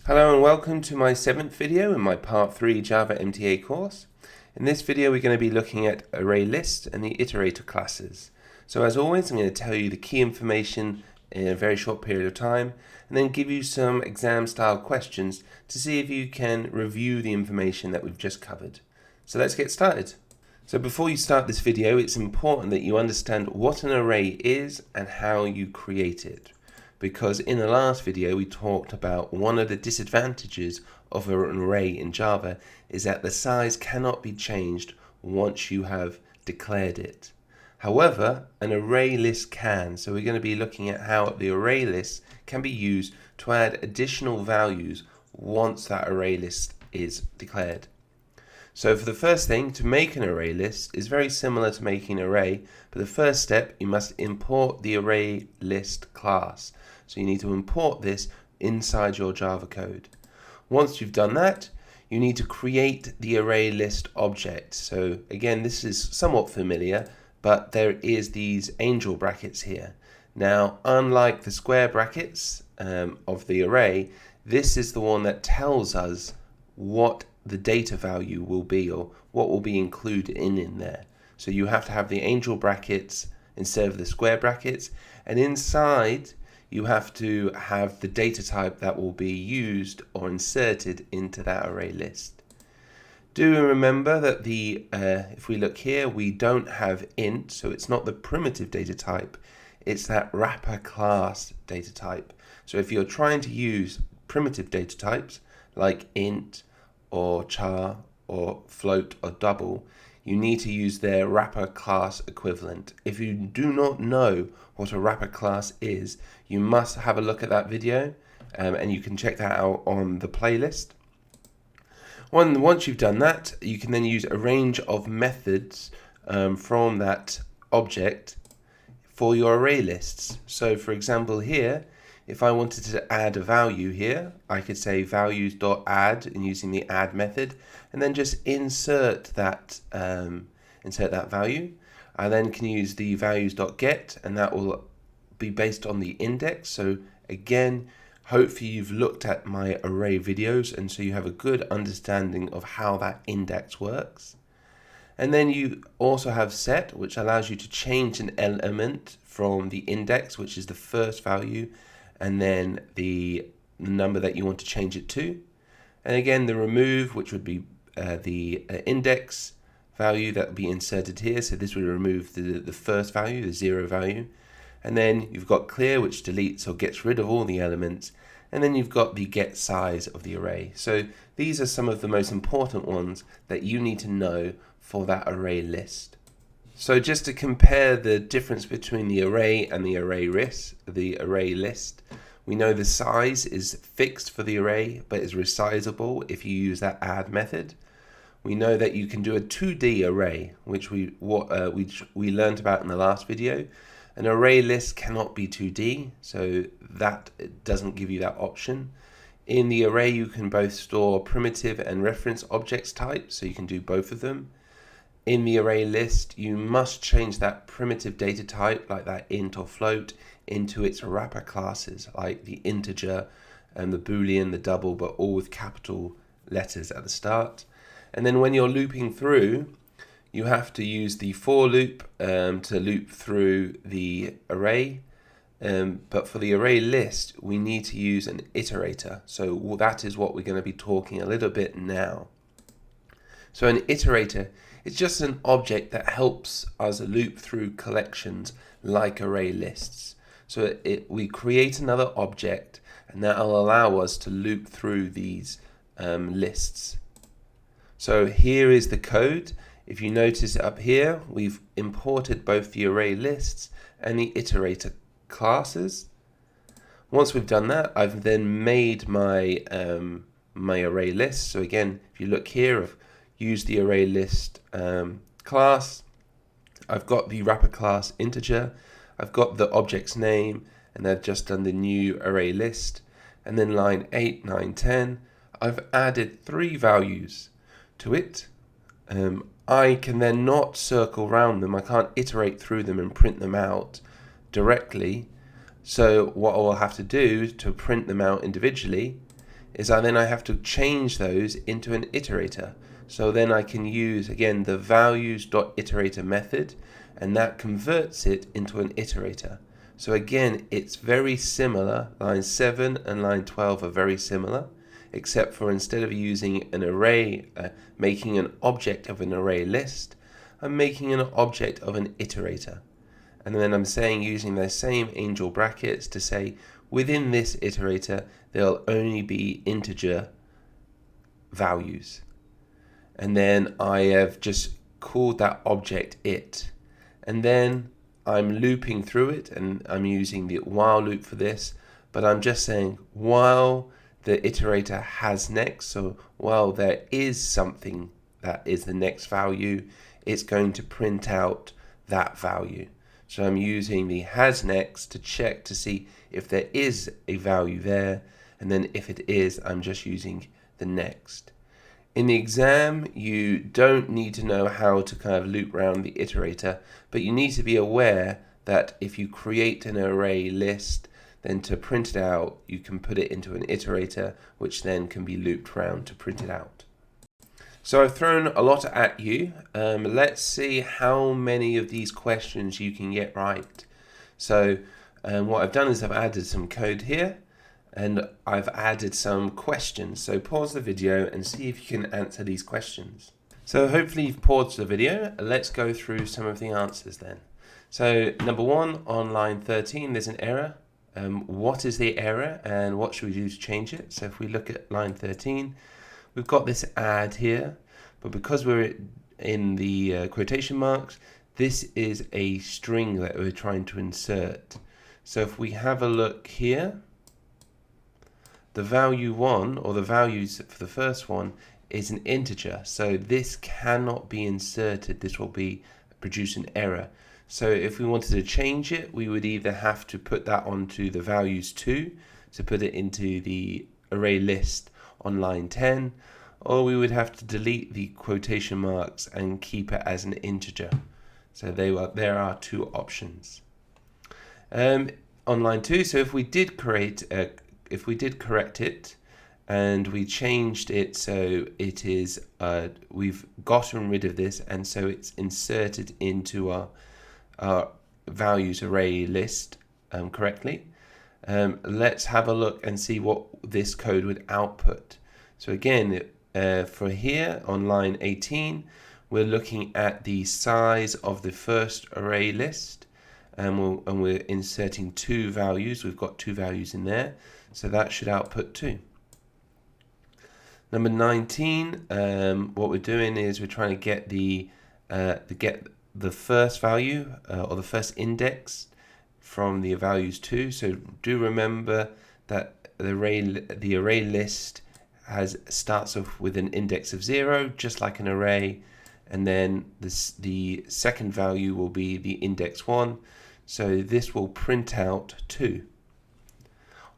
Hello and welcome to my 7th video in my Part 3 Java MTA course. In this video we're going to be looking at ArrayList and the Iterator classes. So as always I'm going to tell you the key information in a very short period of time and then give you some exam style questions to see if you can review the information that we've just covered. So let's get started. So before you start this video it's important that you understand what an array is and how you create it. Because in the last video we talked about one of the disadvantages of an array in Java is that the size cannot be changed once you have declared it. However, an array list can, so we're going to be looking at how the array list can be used to add additional values once that array list is declared. So for the first thing, to make an array list is very similar to making an array, but the first step you must import the array list class. So you need to import this inside your Java code. Once you've done that, you need to create the array list object. So again, this is somewhat familiar, but there is these angel brackets here. Now, unlike the square brackets of the array, this is the one that tells us what the data value will be or what will be included in there. So you have to have the angel brackets instead of the square brackets, and inside you have to have the data type that will be used or inserted into that array list. Do remember that if we look here, we don't have int, so it's not the primitive data type, it's that wrapper class data type. So if you're trying to use primitive data types like int or char or float or double, you need to use their wrapper class equivalent. If you do not know what a wrapper class is, you must have a look at that video and you can check that out on the playlist. Once you've done that, you can then use a range of methods from that object for your array lists. So for example here, if I wanted to add a value here, I could say values.add and using the add method, and then just insert that value. I then can use the values.get, and that will be based on the index. So again, hopefully you've looked at my array videos, and so you have a good understanding of how that index works. And then you also have set, which allows you to change an element from the index, which is the first value, and then the number that you want to change it to. And again, the remove, which would be the index value that would be inserted here. So this would remove the first value, the 0 value. And then you've got clear, which deletes or gets rid of all the elements. And then you've got the get size of the array. So these are some of the most important ones that you need to know for that array list. So just to compare the difference between the array and the array list, we know the size is fixed for the array, but is resizable if you use that add method. We know that you can do a 2D array, which we learned about in the last video. An array list cannot be 2D, so that doesn't give you that option. In the array, you can both store primitive and reference objects types, so you can do both of them. In the array list, you must change that primitive data type, like that int or float, into its wrapper classes, like the integer and the boolean, the double, but all with capital letters at the start. And then when you're looping through, you have to use the for loop to loop through the array. But for the array list, we need to use an iterator. So that is what we're going to be talking a little bit now. So an iterator is just an object that helps us loop through collections like array lists. So we create another object, and that will allow us to loop through these lists. So here is the code. If you notice up here, we've imported both the array lists and the iterator classes. Once we've done that, I've then made my my array list. So again, if you look here, I've used the array list class. I've got the wrapper class integer. I've got the object's name, and I've just done the new array list. And then line 8, 9, 10, I've added 3 values to it. I can then not circle around them. I can't iterate through them and print them out directly. So what I'll have to do to print them out individually is I have to change those into an iterator. So then I can use, again, the values.iterator method, and that converts it into an iterator. So again, it's very similar. Line 7 and line 12 are very similar, except for instead of using an array, making an object of an array list, I'm making an object of an iterator. And then I'm saying, using those same angel brackets, to say within this iterator there'll only be integer values. And then I have just called that object it. And then I'm looping through it, and I'm using the while loop for this, but I'm just saying while the iterator has next, so while there is something that is the next value, it's going to print out that value. So I'm using the has next to check to see if there is a value there, and then if it is, I'm just using the next. In the exam, you don't need to know how to kind of loop around the iterator, but you need to be aware that if you create an array list, then to print it out, you can put it into an iterator, which then can be looped around to print it out. So I've thrown a lot at you. Let's see how many of these questions you can get right. So what I've done is I've added some code here, and I've added some questions. So pause the video and see if you can answer these questions. So hopefully you've paused the video. Let's go through some of the answers then. So number 1, on line 13, there's an error. What is the error and what should we do to change it? So if we look at line 13, we've got this add here, but because we're in the quotation marks, this is a string that we're trying to insert. So if we have a look here, the value 1, or the values for the first one, is an integer. So this cannot be inserted. This will produce an error. So if we wanted to change it, we would either have to put that onto the values 2 to put it into the array list on line 10, or we would have to delete the quotation marks and keep it as an integer. So there are 2 options. On line 2, so if we did correct it and we changed it so it is we've gotten rid of this, and so it's inserted into our values array list correctly. Let's have a look and see what this code would output. So again, for here on line 18, we're looking at the size of the first array list, and we're inserting 2 values. We've got 2 values in there, so that should output 2. Number 19, what we're doing is we're trying to get the first value or the first index from the values 2. So do remember that the array list starts off with an index of 0, just like an array, and then the second value will be the index 1. So this will print out 2.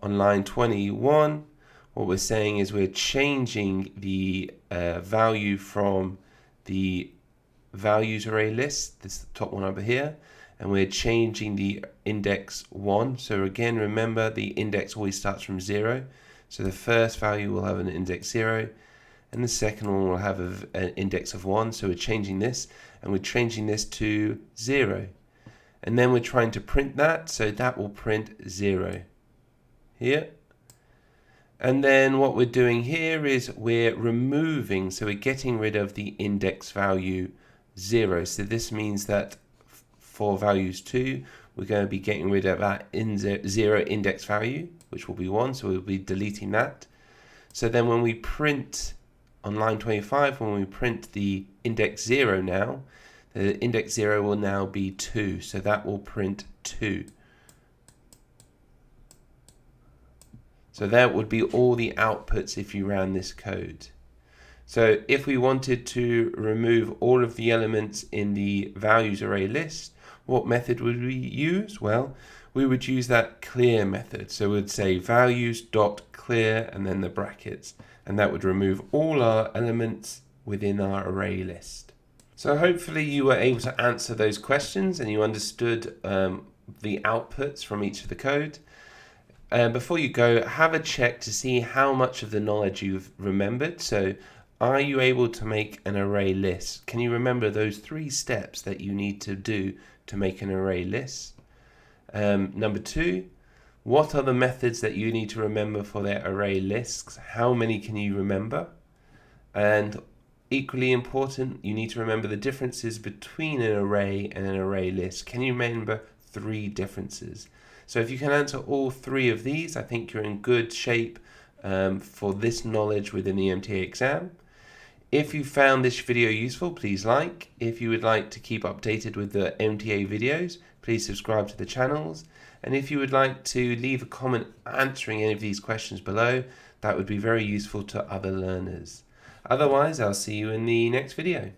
On line 21, what we're saying is we're changing the value from the values array list, this top one over here, and we're changing the index 1. So again, remember the index always starts from 0. So the first value will have an index 0, and the second one will have an index of 1. So we're changing this, and we're changing this to 0. And then we're trying to print that, so that will print 0 here. And then what we're doing here is we're removing, so we're getting rid of the index value 0. So this means that for values 2, we're going to be getting rid of that 0 index value, which will be 1, so we'll be deleting that. So then when we print on line 25, when we print the index 0 now, the index 0 will now be 2, so that will print 2. So that would be all the outputs if you ran this code. So if we wanted to remove all of the elements in the values array list, what method would we use? Well, we would use that clear method. So we'd say values.clear and then the brackets, and that would remove all our elements within our array list. So hopefully you were able to answer those questions and you understood the outputs from each of the code. Before you go, have a check to see how much of the knowledge you've remembered. So are you able to make an array list? Can you remember those 3 steps that you need to do to make an array list? Number 2, what are the methods that you need to remember for their array lists? How many can you remember? And equally important, you need to remember the differences between an array and an array list. Can you remember 3 differences? So if you can answer all 3 of these, I think you're in good shape for this knowledge within the MTA exam. If you found this video useful, please like. If you would like to keep updated with the MTA videos, please subscribe to the channels. And if you would like to leave a comment answering any of these questions below, that would be very useful to other learners. Otherwise, I'll see you in the next video.